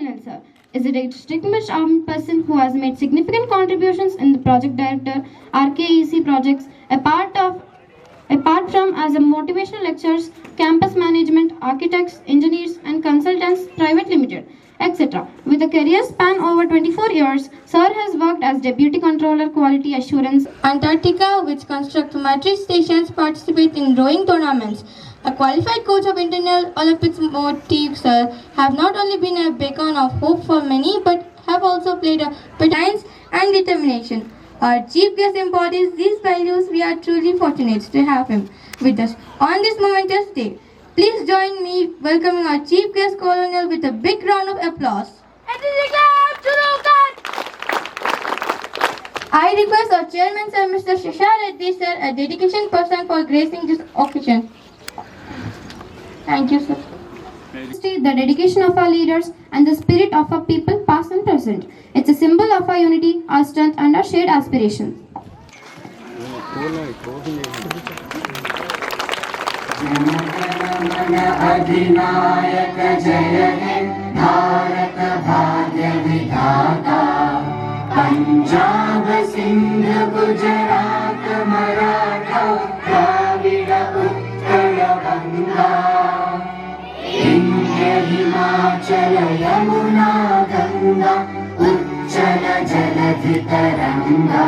Colonel Sir is a distinguished armed person who has made significant contributions in the project director RKEC projects, apart from as a motivational lecturers, campus management, architects, engineers, and consultants, private limited, etc. With a career span over 24 years, Sir has worked as Deputy Controller Quality Assurance Antarctica, which constructs matrix stations, participate in rowing tournaments. A qualified coach of International Olympics motifs have not only been a beacon of hope for many, but have also played a science and determination. Our chief guest embodies these values. We are truly fortunate to have him with us on this momentous day. Please join me welcoming our chief guest colonel with a big round of applause. I request our chairman, Sir Mr. Shishar Reddy, sir, a dedication person for gracing this occasion. Thank you, sir. The dedication of our leaders and the spirit of our people, past and present. It's a symbol of our unity, our strength, and our shared aspirations. अधिनायक जय हे भारत भाग्य विधाता पंजाब सिंध गुजरात मराठा द्राविड उत्कल गंगा विंध्य हिमाचल यमुना गंगा उच्चल जलधि तरंगा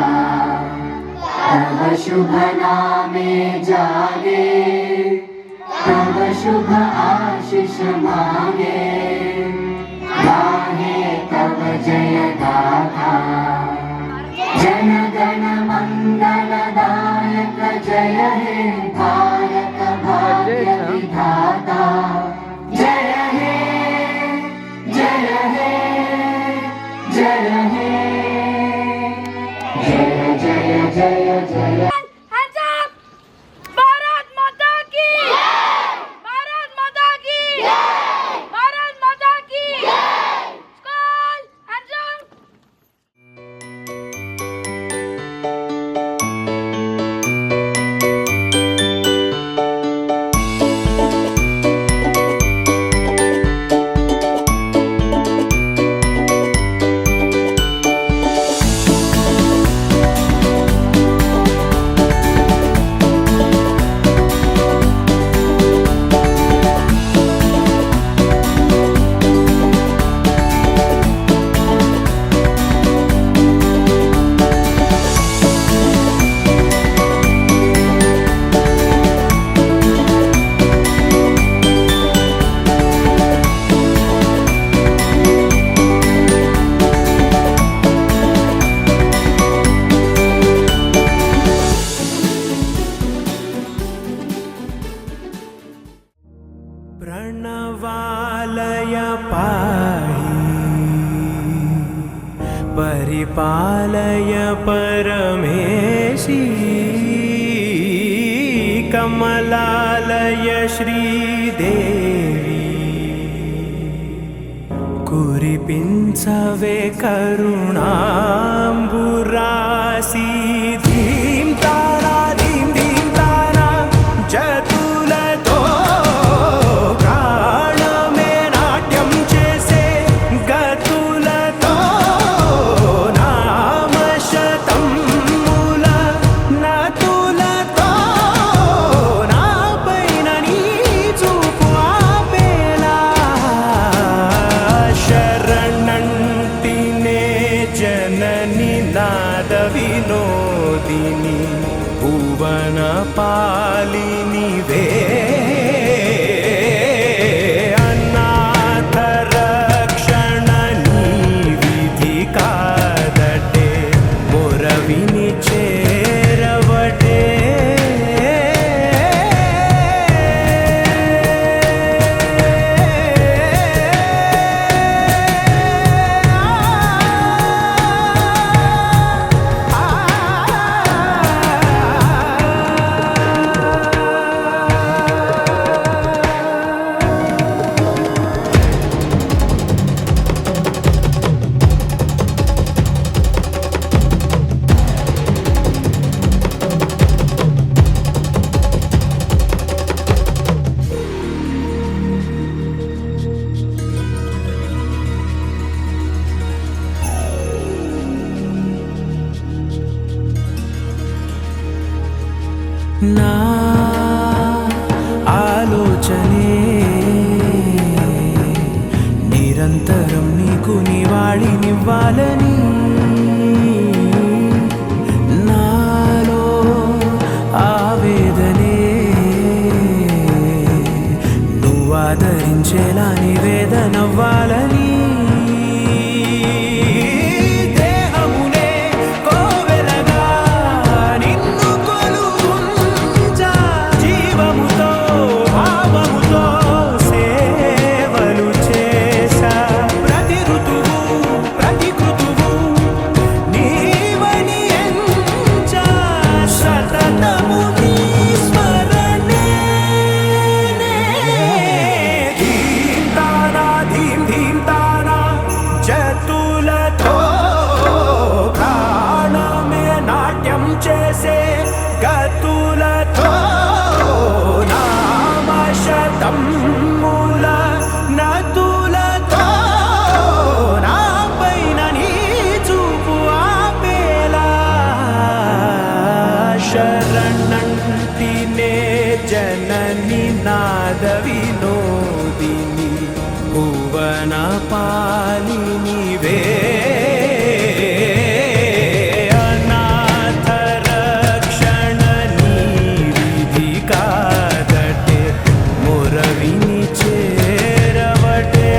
तव शुभ नामे जागे तव शुभ आशीष मांगे गाहे तव जय गाथा जन गण मंगल दायक जय हे भारत भाग्य विधाता जय हे जय हे जय हे जय जय जय जय प्रणवालय पाहि परिपालय परमेशी कमलालय श्रीदेवी कुरिपिंचवे करुणांबुरासी धीम तारा धीम धीम तारा जतुलतो నా ఆలోచనే నిరంతరం నీకు నివాళినివ్వాలని నాలో ఆవేదనే నువ్వు ఆదరించేలా నివేదనవ్వాలని దేహమునే కోవెలగా నిన్ను కొలువుంచా జీవముతో భావముతో సేవలు చేసా ప్రతి ఋతువు ప్రతి కృతువు నీవని ఎంచా సతతము నీ స్మరణే ధీం తానా ధీం ధీం తానా జతులతో ప్రాణమే నాట్యం చేసే గతులతో నామశతం మూల నతులతో నా పైన నీ చూపు ఆపేలా శరణంటినే జనని నాద వినోదిని భువన పాలినివే అనాథ రక్షణ నీ విధి కాదటే మురవిని చేరవటే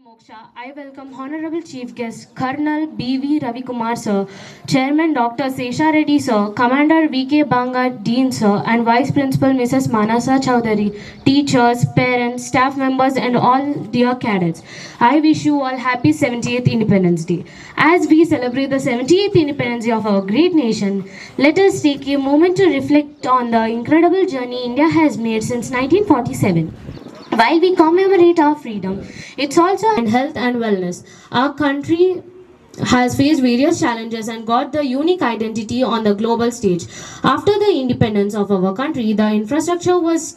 Moksha, I welcome Honorable Chief Guest Colonel B.V. Ravi Kumar Sir, Chairman Dr. Sesha Reddy Sir, Commander V.K. Banga Dean Sir, and Vice Principal Mrs. Manasa Chowdhury, teachers, parents, staff members, and all dear cadets. I wish you all happy 70th Independence Day. As we celebrate the 70th Independence Day of our great nation, let us take a moment to reflect on the incredible journey India has made since 1947. While we commemorate our freedom, it's also in health and wellness. Our country has faced various challenges and got the unique identity on the global stage. After the independence of our country, the infrastructure was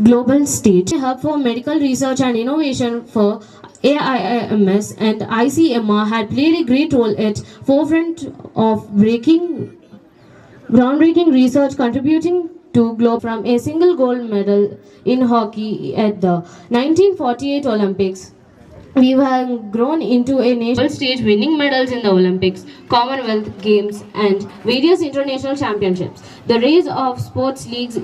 global stage. A hub for medical research and innovation for AIIMS and ICMR had played a great role at forefront of groundbreaking research, contributing to globe from a single gold medal in hockey at the 1948 Olympics. We have grown into a national stage, winning medals in the Olympics, Commonwealth Games, and various international championships. The rise of sports leagues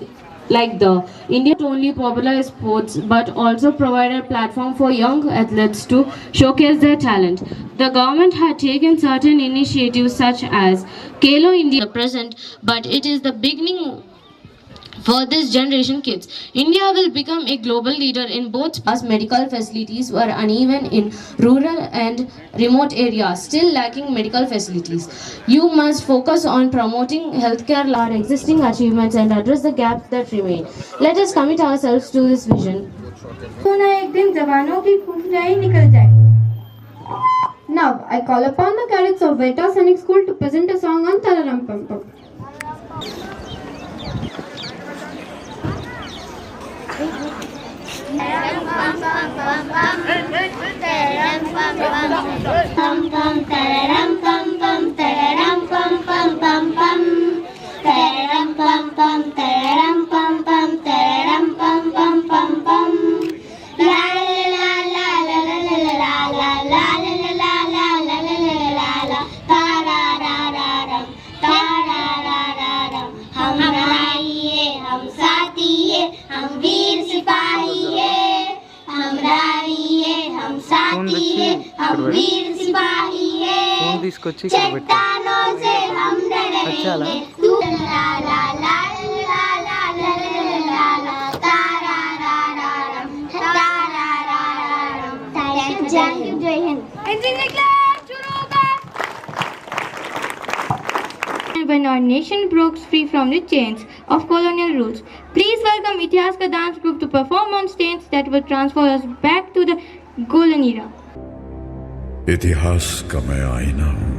like the India not only popularized sports but also provided platform for young athletes to showcase their talent. The government had taken certain initiatives such as Khelo India present, but it is the beginning for this generation kids. India will become a global leader in both. As medical facilities were uneven in rural and remote areas, still lacking medical facilities. You must focus on promoting healthcare, our existing achievements, and address the gaps that remain. Let us commit ourselves to this vision. क्यों ना एक दिन जवानों की खूफियाई निकल जाए. Now I call upon the cadets of Veta Sainik School to present a song on Tararam Pam Pam. తీసుకొచ్చి ఇక్కడ పెట్టాను. అచ్చాలా time when our nation broke free from the chains of colonial rules. Please welcome Itihas ka dance group to perform on stage that will transfer us back to the golden era. इतिहास का मैं आईना हूं,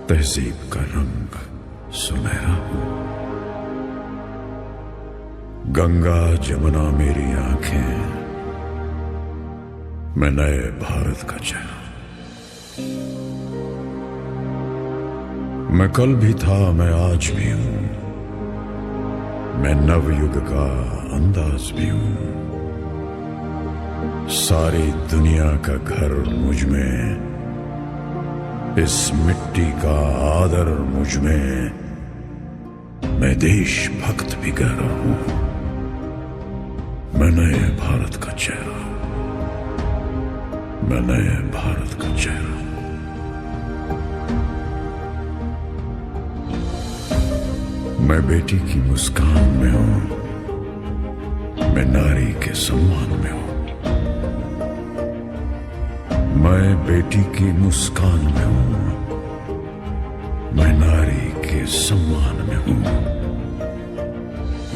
तहजीब का रंग सुनहरा हूं। गंगा जमुना मेरी आंखें, मैं नए भारत का चेहरा। मैं कल भी था, मैं आज भी हूं, मैं नवयुग का अंदाज भी हूं। सारी दुनिया का घर मुझ में, इस मिट्टी का आदर मुझ में, मैं देशभक्त भी गहरा हूं। मैं नए भारत का चेहरा, मैं नए भारत का चेहरा। मैं बेटी की मुस्कान में हूं, मैं नारी के सम्मान में हूं। मैं बेटी की मुस्कान में हूं, मैं नारी के सम्मान में हूं।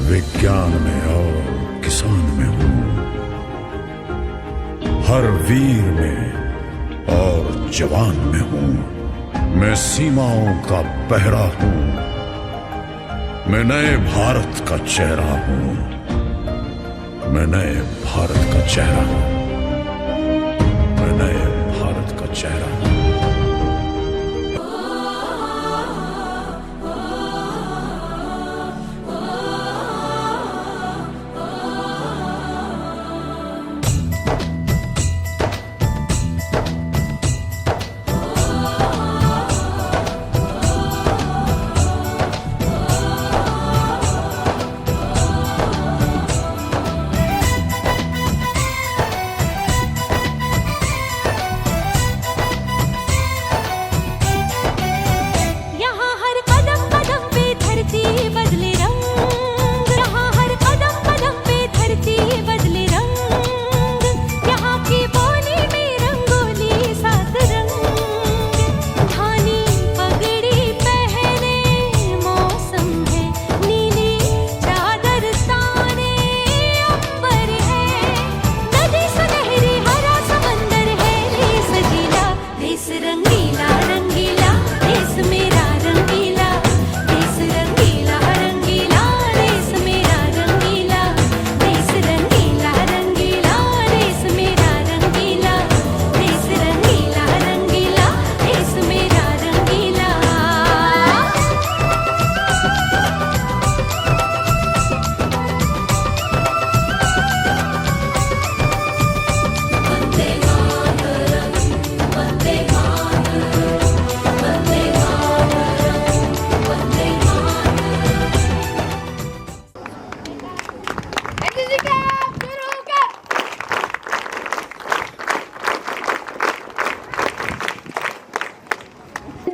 विज्ञान में और किसान में हूं, हर वीर में और जवान में हूं। मैं सीमाओं का पहरा हूं, मैं नए भारत का चेहरा हूं। मैं नए भारत का चेहरा हूं, मैं नए भारत का चेहरा हूं।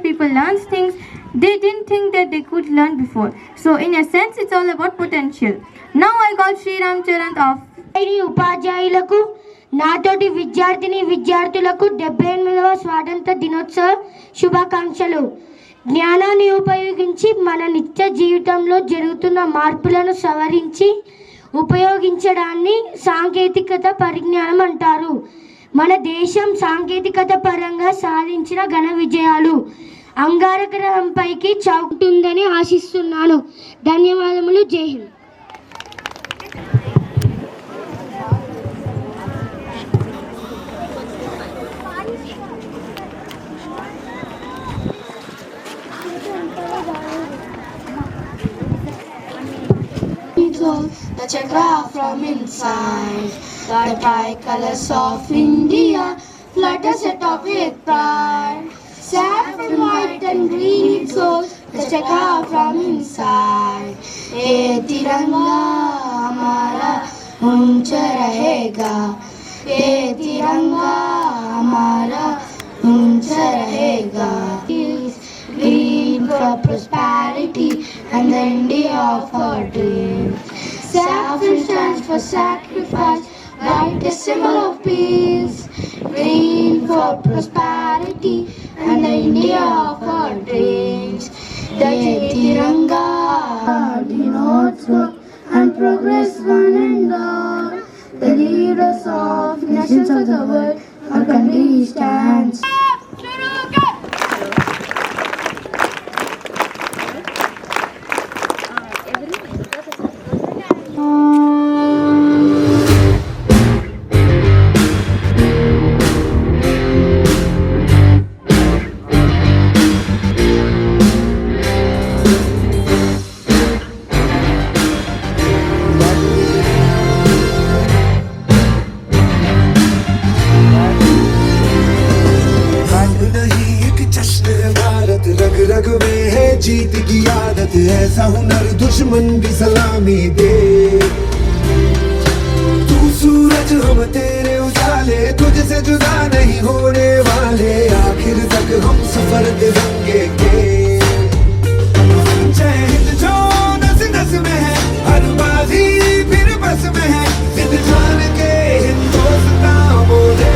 People learn things they didn't think that they could learn before. So in a sense, it's all about potential. Now I call Sri Ram Charan of ఉపాధ్యాయులకు నాతోటి విద్యార్థులకు 78వ స్వాతంత్ర దినోత్సవ శుభాకాంక్షలు. జ్ఞానాన్ని ఉపయోగించి మన నిత్య జీవితంలో జరుగుతున్న మార్పులను సవరించి ఉపయోగించడాన్ని సాంకేతికత పరిజ్ఞానం అంటారు. మన దేశం సాంకేతికత పరంగా సాధించిన ఘన విజయాలు అంగారక గ్రహంపైకి చౌకుంటుందని ఆశిస్తున్నాను. ధన్యవాదములు. జై Hind. The chakra from inside, the tricolors of India flutter set off with pride. Saffron, white and green it goes, the chakra from inside. ये तिरंगा हमारा ऊंच रहेगा, ये तिरंगा हमारा ऊंच रहेगा. Green for prosperity and the India of our dreams. Saffron stands for sacrifice, white is symbol of peace. Green for prosperity and the India of our dreams. the world, our country stands. नहीं एक जश्न है भारत, रग रग में है जीत की आदत, ऐसा हुनर दुश्मन भी सलामी दे। तू सूरज हम तेरे उजाले, तुझसे जुदा नहीं होने वाले, आखिर तक हम सफर तिरंगे के। जय हिंद जो नस नस में है, हर बाजी फिर बस में है, जिद जान के हिंदुस्तान बोले।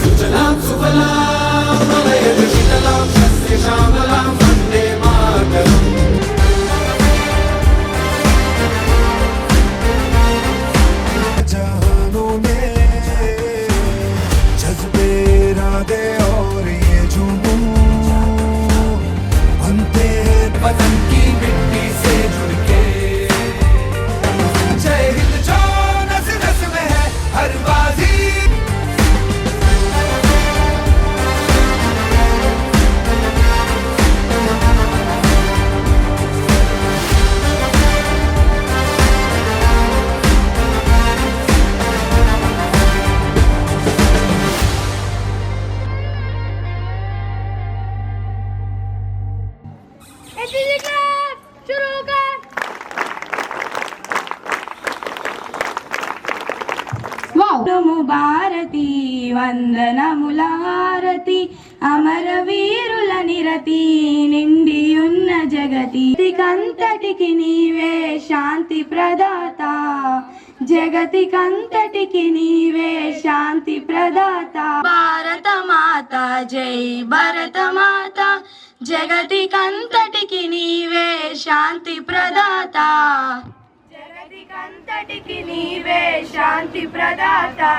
सुजलाम सुफलाम मलयज शीतलाम सस्य श्यामलाम वंदे मातरम। जहानों में जज्बे इरादे और ये जुनून बनते हैं वतन की मिट्टी से जुड़ के। जय हिंद जो नस नस में है, हर बाजी భారతి వందనములారతి అమర వీరుల నిరతి నిండియున్న జగతి కంతటికి నీవే శాంతి ప్రదాత జగతికంతటికి నీవే శాంతి ప్రదాత భారత మాత జై భరత మాత జగతికంతటికి నీవే శాంతి ప్రదాత जगतिकंतटिकी नीवे शांति प्रदाता।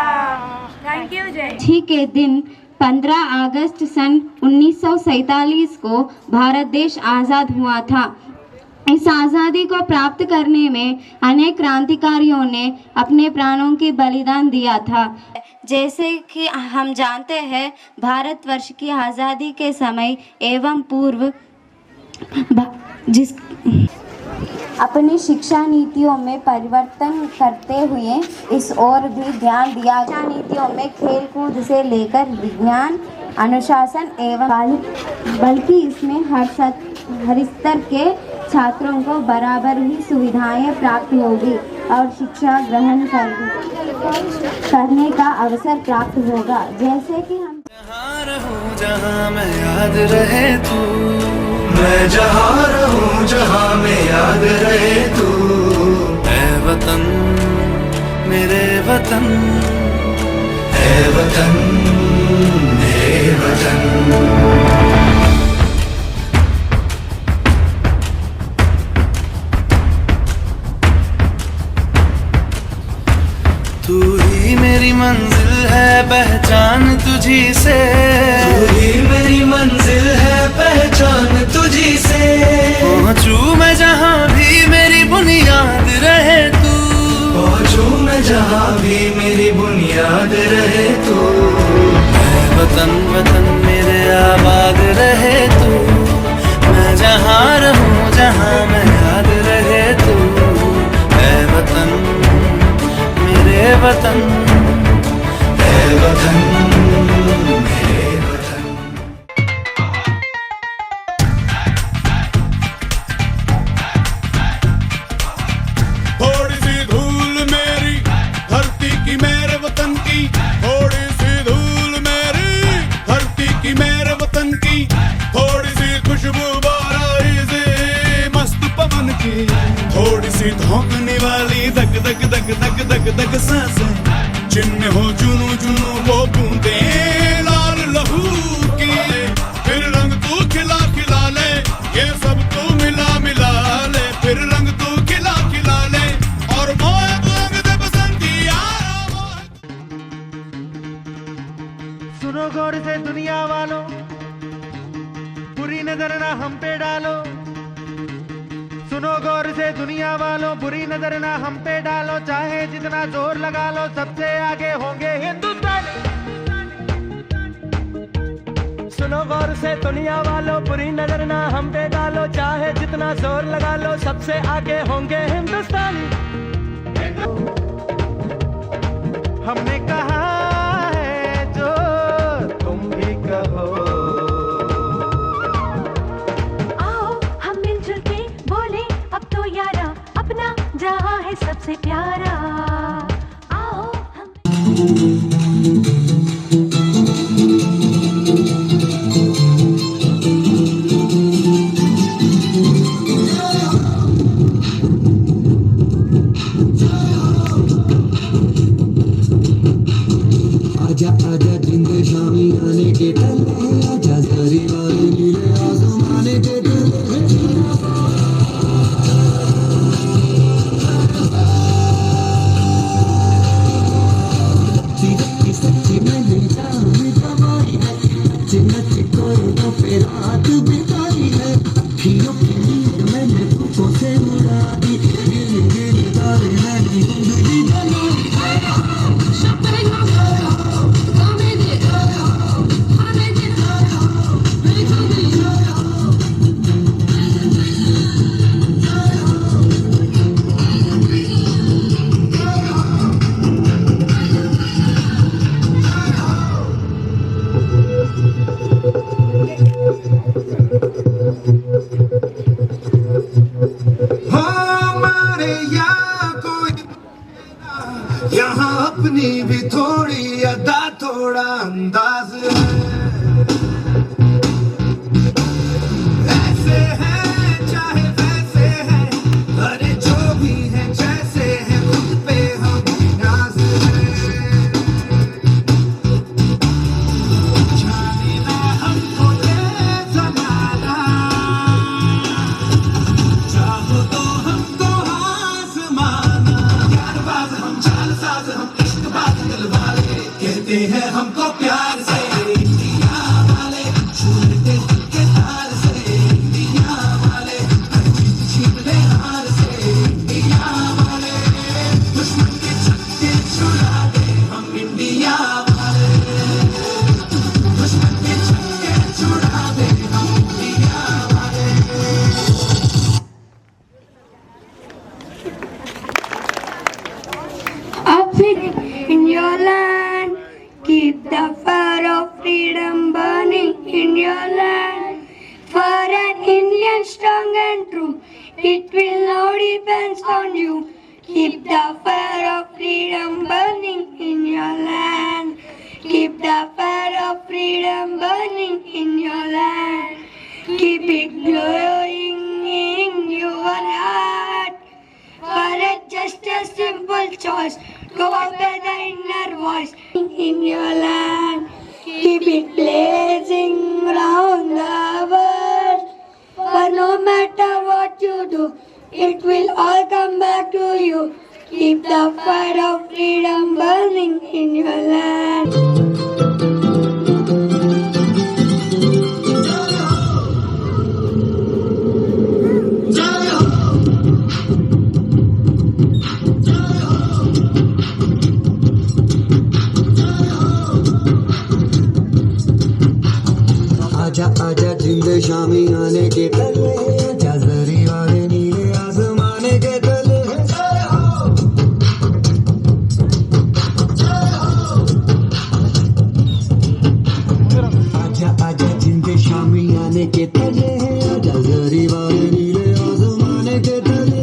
थैंक यू जय। ही के दिन 15 अगस्त सन 1947 को भारत देश आज़ाद हुआ था। इस आज़ादी को प्राप्त करने में अनेक क्रांतिकारियों ने अपने प्राणों की बलिदान दिया था। जैसे कि हम जानते हैं, भारतवर्ष की आज़ादी के समय एवं पूर्व जिस अपनी शिक्षा नीतियों में परिवर्तन करते हुए इस ओर भी ध्यान दिया। शिक्षा नीतियों में खेल कूद से लेकर विज्ञान, अनुशासन एवं बल्कि इसमें हर स्तर के छात्रों को बराबर ही सुविधाएं प्राप्त होगी और शिक्षा ग्रहण करने का अवसर प्राप्त होगा। जैसे कि हम जहाँ रहूं जहाँ मैं याद रहे तू, मैं जहाँ रहूं जहाँ मैं याद रहे तू। ऐ वतन मेरे वतन, ऐ वतन मेरे वतन। तू ही मेरी मंजिल है, पहचान तुझी से। तू ही मेरी मंजिल है, पहचान तुझी से। पहुँचूं मैं जहाँ भी मेरी बुनियाद रहे तू, पहुँचूं मैं जहाँ भी मेरी बुनियाद रहे तू। ऐ वतन वतन मेरे आबाद रहे तू, मैं जहाँ रहूं जहाँ मैं याद रहे तू। ऐ वतन मेरे वतन, ऐ वतन मेरे वतन। थोड़ी सी धूल मेरी धरती की मेरे वतन की, थोड़ी सी धूल मेरी धरती की मेरे वतन की, थोड़ी सी खुशबू बाराई से मस्त पवन की, थोड़ी सी धोंकने वाली धक धक धक धक धक धक सांसें, जिनमें हो जुनू जुनू वो बूंदे लाल लहू की। फिर रंग तू खिला खिला ले, ये सब तू मिला मिला ले, फिर रंग तू खिला खिला ले, और मोए तू रंग दे बसंती यारा मोए। सुनो गौर से दुनिया वालों, बुरी नजर ना हम पे डालो। सुनो गौर से दुनिया वालों, बुरी नजर ना हम पे डालो। चाहे जितना जोर लगा लो, सबसे आगे होंगे हिंदुस्तानी। सुनो गौर से दुनिया वालों, बुरी नजर ना हम पे डालो। चाहे जितना जोर लगा लो, सबसे आगे होंगे हिंदुस्तानी। हमने कहा है जो तुम भी कहो। आओ हम मिलजुल के बोले अब तो यारा, अपना जहां है सबसे प्यारा। आओ हम आजा आजा जिंद शामी आने के तले, आजा जरी वाले नीले आसमाने के तले। सच्ची सच्ची मैंने जान गवाई है, नच नच कोई तो फिर रात बिताई है। अखियों की नींद मैंने तुझको से उड़ा दी, गिन गिन तारे मैंने जिंदगी बनाई। यहाँ अपनी भी थोड़ी अदा, थोड़ा अंदाज है। ऐसे है चाहे वैसे है, अरे जो भी है जैसे है, खुद पे हम नाज है। जाने ना हमको ये जमाना, चाहो तो हमको आसमाना। यारबाज हम, चालसाज हम, इश्कबाज दिल वाले, कहते हैं हमको प्यार से इंडिया वाले। छूटे दिल के तार से इंडिया वाले, हर चीज छीन ले हार से इंडिया वाले। दुश्मन के छक्के छुड़ा दे हम इंडिया वाले, दुश्मन के छक्के छुड़ा दे हम इंडिया वाले। Up in your land, keep the fire of freedom burning in your land. For an Indian strong and true, it will now depend on you. Keep the fire of freedom burning in your land. Keep the fire of freedom burning in your land. Keep it glowing in your heart. For it's just a simple choice, go after the inner voice in your land. Keep it blazing round the world. For no matter what you do, it will all come back to you. Keep the fire of freedom burning in your land. आजा आजा जिंद शामी आने के तले, आजा जरी वाले नीले आसमाने के तले। आजा आजा जिंद शामी आने के तले, आजा जरी वाले नीले आसमाने के तले।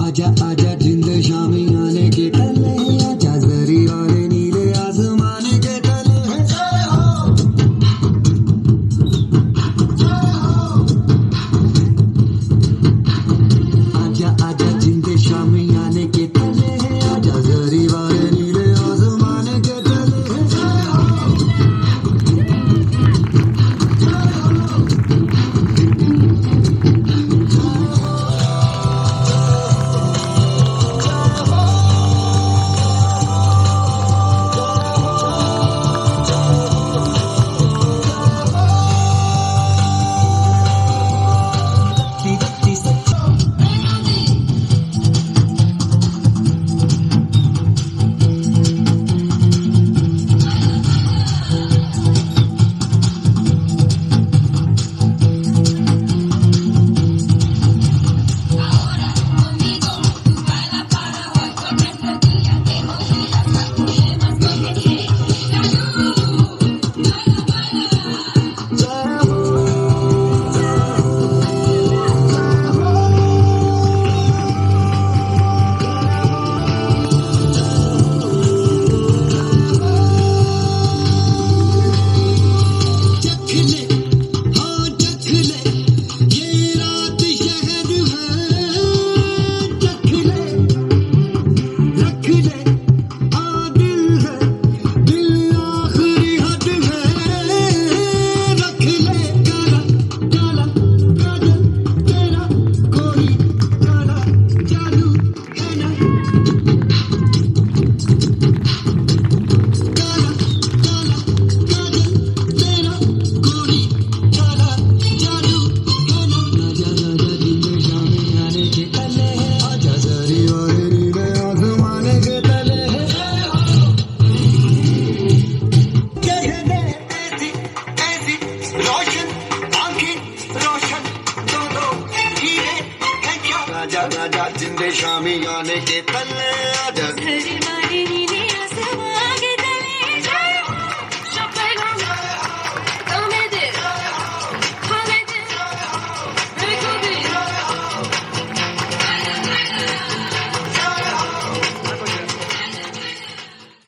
आजा आजा जिंद शामी आने के तले आजा जरी वाले नीले आसमान के तले आजा आजा जिंद शामी आने के तले आजा जरी वाले नीले आसमान के तले आजा जिंदे शामी आने के तले आजा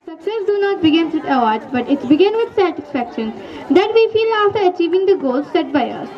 Success do not begin with awards, but it begins with satisfaction that we feel after achieving the goals set by us.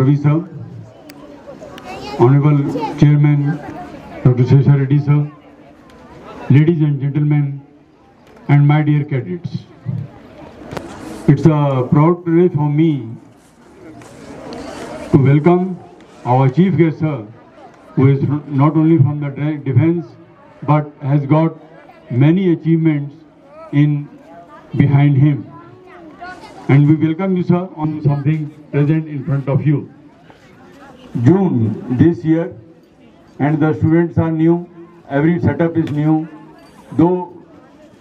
Ravi sir, Honorable Chairman Dr. Sesha Reddy sir, ladies and gentlemen, and my dear cadets. It's a proud privilege for me to welcome our chief guest sir, who is not only from the defense but has got many achievements in behind him. And we welcome you sir on something present in front of you. June this year, and the students are new, every setup is new. Though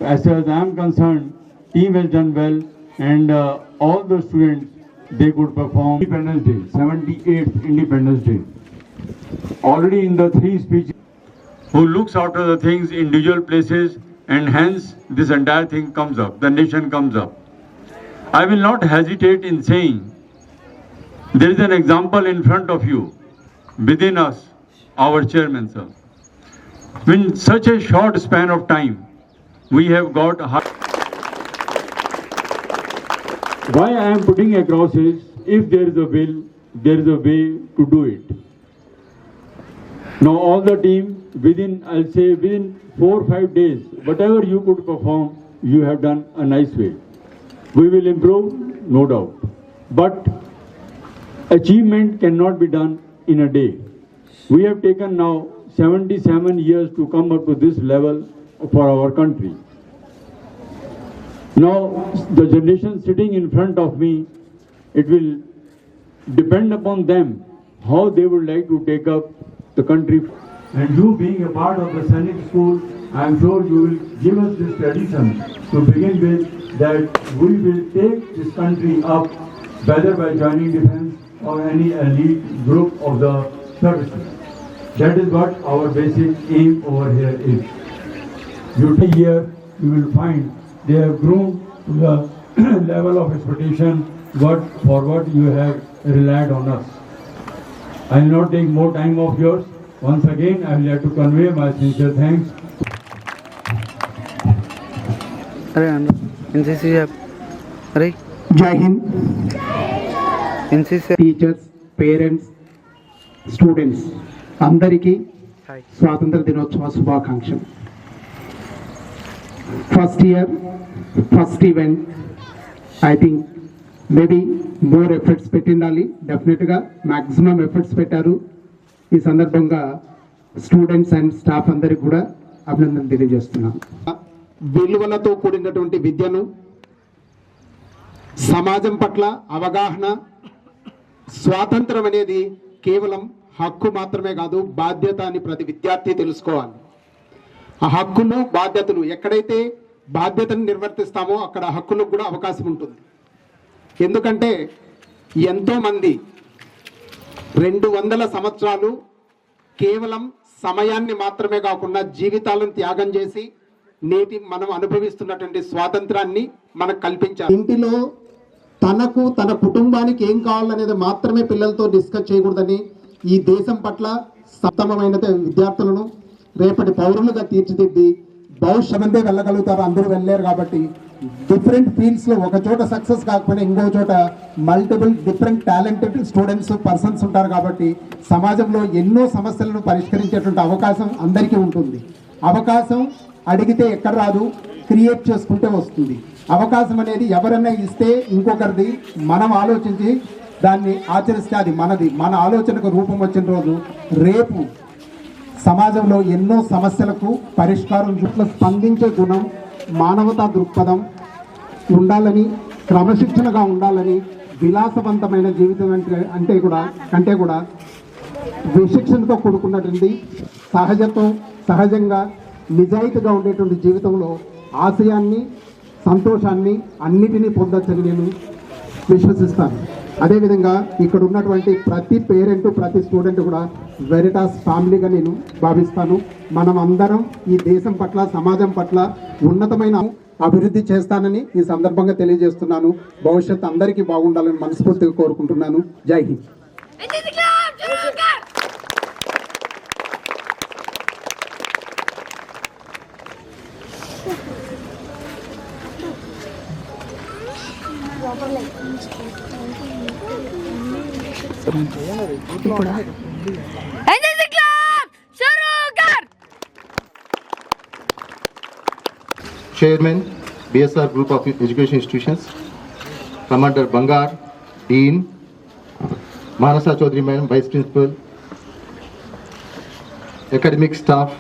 as far as I am concerned, team has done well, and all the students, they could perform Independence Day, 78th Independence Day. Already in the 3 speeches, who looks after the things in individual places, and hence this entire thing comes up, the nation comes up. I will not hesitate in saying, there is an example in front of you, within us, our chairman sir. In such a short span of time, we have got why I am putting across is, if there is a will, there is a way to do it. Now all the team, I'll say within 4 or 5 days, whatever you could perform, you have done a nice way. We will improve, no doubt. But achievement cannot be done in a day. We have taken now 77 years to come up to this level for our country. Now, the generation sitting in front of me, it will depend upon them how they would like to take up the country. And you being a part of the Sainik School, I am sure you will give us this tradition to begin with, that we will take this country up, whether by joining defense or any elite group of the services. That is what our basic aim over here is. You take here, you will find they have grown to the level of expectation for what you have relied on us. I will not take more time of yours. Once again, I would like to convey my sincere thanks. Jai Hind. Teachers, parents, students అందరికీ స్వాతంత్ర దినోత్సవ శుభాకాంక్షలు. First year, first event, I think maybe more efforts పెట్టిండాలి. డెఫినెట్గా maximum efforts పెట్టారు. ఈ సందర్భంగా students and staff అందరికి కూడా అభినందన తెలియజేస్తున్నాను. విలువలతో కూడినటువంటి విద్యను, సమాజం పట్ల అవగాహన, స్వాతంత్రం అనేది కేవలం హక్కు మాత్రమే కాదు, బాధ్యత అని ప్రతి విద్యార్థి తెలుసుకోవాలి. ఆ హక్కులు, బాధ్యతలు, ఎక్కడైతే బాధ్యతను నిర్వర్తిస్తామో అక్కడ హక్కులకు కూడా అవకాశం ఉంటుంది. ఎందుకంటే ఎంతోమంది 200 సంవత్సరాలు కేవలం సమయాన్ని మాత్రమే కాకుండా జీవితాలను త్యాగం చేసి నేటి మనం అనుభవిస్తున్నటువంటి స్వాతంత్రాన్ని మనకు కల్పించారు. ఇంటిలో తనకు, తన కుటుంబానికి ఏం కావాలనేది మాత్రమే పిల్లలతో డిస్కస్ చేయకూడదని, ఈ దేశం పట్ల సప్తమమైన విద్యార్థులను రేపటి పౌరులుగా తీర్చిదిద్ది భవిష్యత్తులో వెళ్ళగలుగుతారు. అందరూ వెళ్ళలేరు కాబట్టి డిఫరెంట్ ఫీల్డ్స్లో ఒక చోట సక్సెస్ కాకపోయినా ఇంకో చోట multiple different talented students, persons ఉంటారు. కాబట్టి సమాజంలో ఎన్నో సమస్యలను పరిష్కరించేటువంటి అవకాశం అందరికీ ఉంటుంది. అవకాశం అడిగితే ఎక్కడ రాదు, క్రియేట్ చేసుకుంటే వస్తుంది. అవకాశం అనేది ఎవరన్నా ఇస్తే ఇంకొకరిది, మనం ఆలోచించి దాన్ని ఆచరిస్తే అది మనది. మన ఆలోచనకు రూపం వచ్చిన రోజు రేపు సమాజంలో ఎన్నో సమస్యలకు పరిష్కారం చుట్టూ స్పందించే గుణం, మానవతా దృక్పథం ఉండాలని, క్రమశిక్షణగా ఉండాలని, విలాసవంతమైన జీవితం కంటే కూడా విశిక్షణతో కూడుకున్నటువంటి సహజంగా నిజాయితీగా ఉండేటువంటి జీవితంలో ఆశయాన్ని, సంతోషాన్ని అన్నిటినీ పొందొచ్చని నేను విశ్వసిస్తాను. అదేవిధంగా ఇక్కడ ఉన్నటువంటి ప్రతి పేరెంట్, ప్రతి స్టూడెంట్ కూడా వెరిటాస్ ఫ్యామిలీగా నేను భావిస్తాను. మనం అందరం ఈ దేశం పట్ల, సమాజం పట్ల ఉన్నతమైన అభివృద్ధి చేస్తానని ఈ సందర్భంగా తెలియజేస్తున్నాను. భవిష్యత్తు అందరికీ బాగుండాలని మనస్ఫూర్తిగా కోరుకుంటున్నాను. జై Hind. Chairman, BSR Group of Education Institutions, Commander Bangar, Dean, Manasa Chaudhary Madam, Vice Principal, academic staff,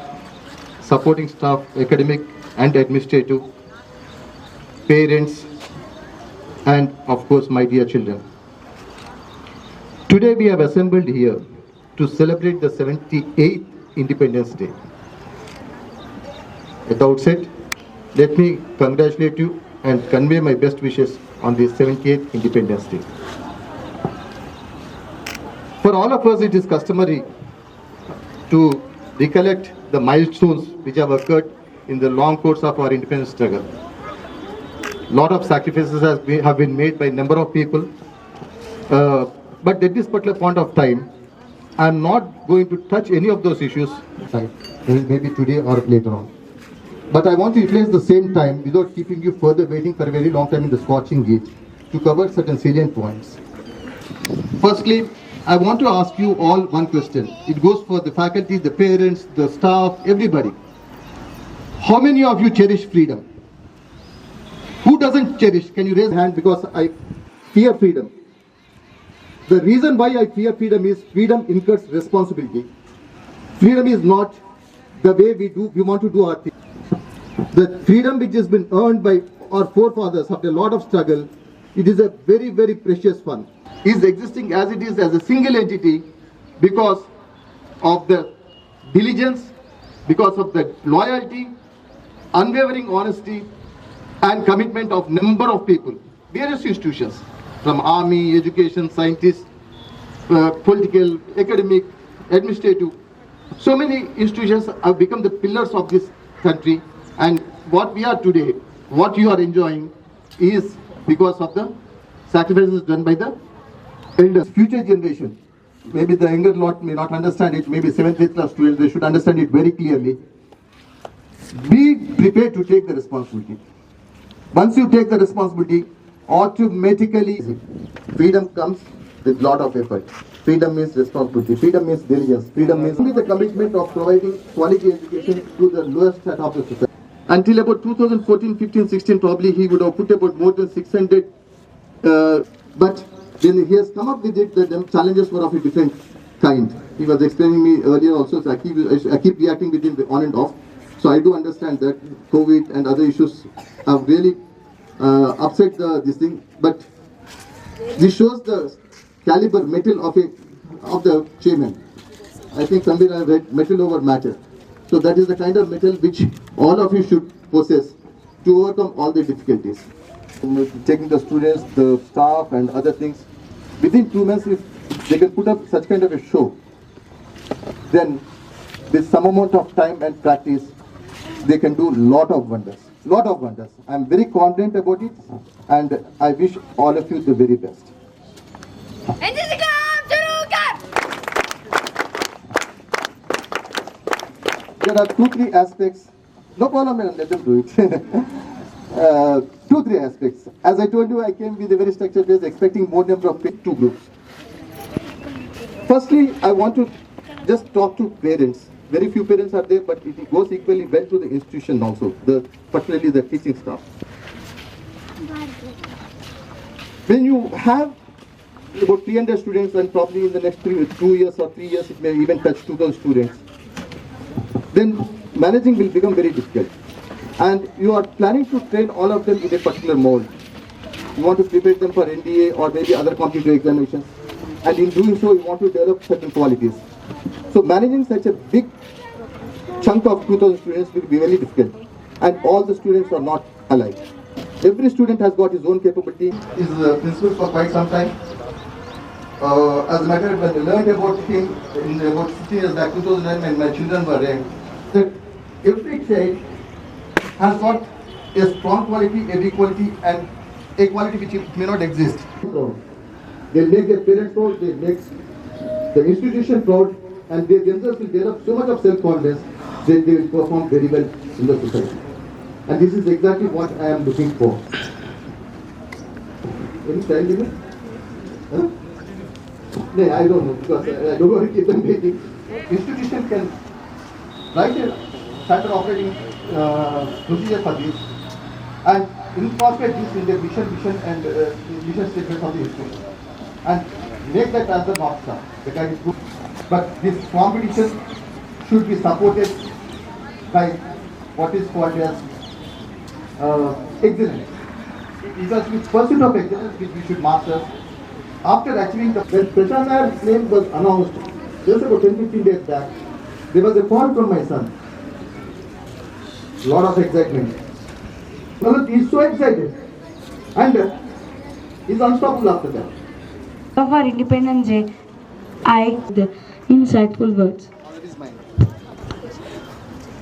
supporting staff, academic and administrative, parents, and of course my dear children. Today we have assembled here to celebrate the 78th Independence Day. At the outset, let me congratulate you and convey my best wishes on the 78th Independence Day. For all of us, it is customary to recollect the milestones which have occurred in the long course of our independence struggle. Lot of sacrifices have been made by a number of people, but at this particular point of time, I am not going to touch any of those issues, maybe today or later on. But I want to utilize the same time without keeping you further waiting for a very long time in the scorching heat to cover certain salient points. Firstly, I want to ask you all one question. It goes for the faculty, the parents, the staff, everybody. How many of you cherish freedom? Who doesn't cherish? Can you raise your hand? Because I fear freedom. The reason why I fear freedom is freedom incurs responsibility. Freedom is not the way we want to do our thing. The freedom which has been earned by our forefathers after a lot of struggle, it is a very, very precious one. Is existing as it is as a single entity because of the diligence, because of the loyalty, unwavering honesty and commitment of number of people, various institutions, from army, education, scientists, political, academic, administrative. So many institutions have become the pillars of this country, and what we are today, what you are enjoying is because of the sacrifices done by the elders. Future generation, maybe the younger lot may not understand it, maybe 7th, 8th class students, they should understand it very clearly. Be prepared to take the responsibility. Once you take the responsibility, automatically freedom comes with lot of effort. Freedom means responsibility, freedom means diligence, freedom means only the commitment of providing quality education to the lowest strata of the society. Until about 2014, 15, 16, probably he would have put about more than 600, but when he has come up with it, the challenges were of a different kind. He was explaining me earlier also, so I keep reacting with him on and off. So I do understand that COVID and other issues have really upset this thing, but this shows the caliber, metal of the chairman. I think somewhere I read metal over matter. So that is the kind of metal which all of you should possess to overcome all the difficulties. Taking the students, the staff and other things, within 2 months if they can put up such kind of a show, then with some amount of time and practice, they can do lot of wonders. Lot of wonders. I am very confident about it, and I wish all of you the very best. There are 2-3 aspects. No problem, madam, let them do it. 2-3 aspects. As I told you, I came with a very structured base, expecting more number of 2 groups. Firstly, I want to just talk to parents. Very few parents are there, but it goes equally well to the institution also, particularly the teaching staff. When you have about 300 students, and probably in the next 2 years or 3 years, it may even touch 2,000 students, then managing will become very difficult. And you are planning to train all of them in a particular mold. You want to prepare them for NDA or maybe other competitive examinations. And in doing so, you want to develop certain qualities. So managing such a big chunk of 2,000 students will be very difficult. And all the students are not alike. Every student has got his own capability. He is the principal for quite some time. As a matter of fact, when I learned about him in about 15 years back, 2009, when my children were ranked, that every child has got a strong quality, a weak quality, and a quality which may not exist. They'll make their parents proud, they'll make the institution proud, and they themselves will develop so much of self-confidence that they will perform very well in the society. And this is exactly what I am looking for. Any time limit? Huh? No, I don't know because I don't want to keep them waiting. Institution can write a standard operating procedure for this and incorporate this in the mission and mission statement of the institution and make that as the North Star. The guide is good. But this competition should be supported by what is called as excellence. It is with pursuit of excellence which we should master. After achieving the... When Prashant Nayar's name was announced just about 10-15 days back, there was a call from my son. Lot of excitement. Now he is so excited and is unstoppable after that. Of our Independence Day, the insightful words.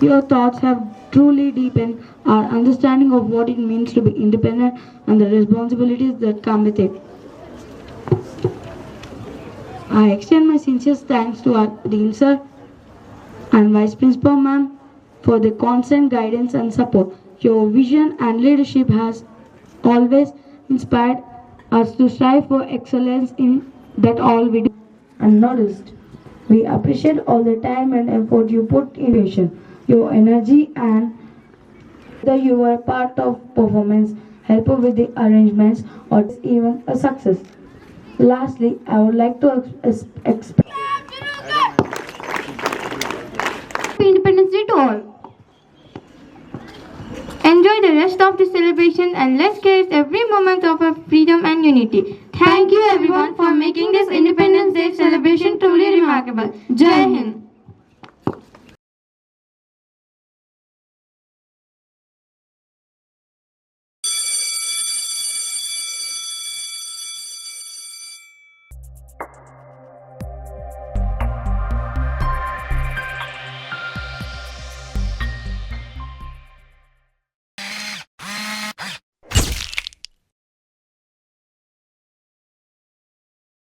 Your thoughts have truly deepened our understanding of what it means to be independent and the responsibilities that come with it. I extend my sincere thanks to our Dean Sir and Vice Principal Ma'am for their constant guidance and support. Your vision and leadership has always inspired us to strive for excellence in that all we do. Acknowledged. We appreciate all the time and effort you put in patient, your energy and whether you were part of performance, help with the arrangements or even a success. Lastly, I would like to express Independence Day to all. Enjoy the rest of the celebration and let's cherish every moment of our freedom and unity. Thank you everyone for making this Independence Day celebration truly remarkable. Jai Hind.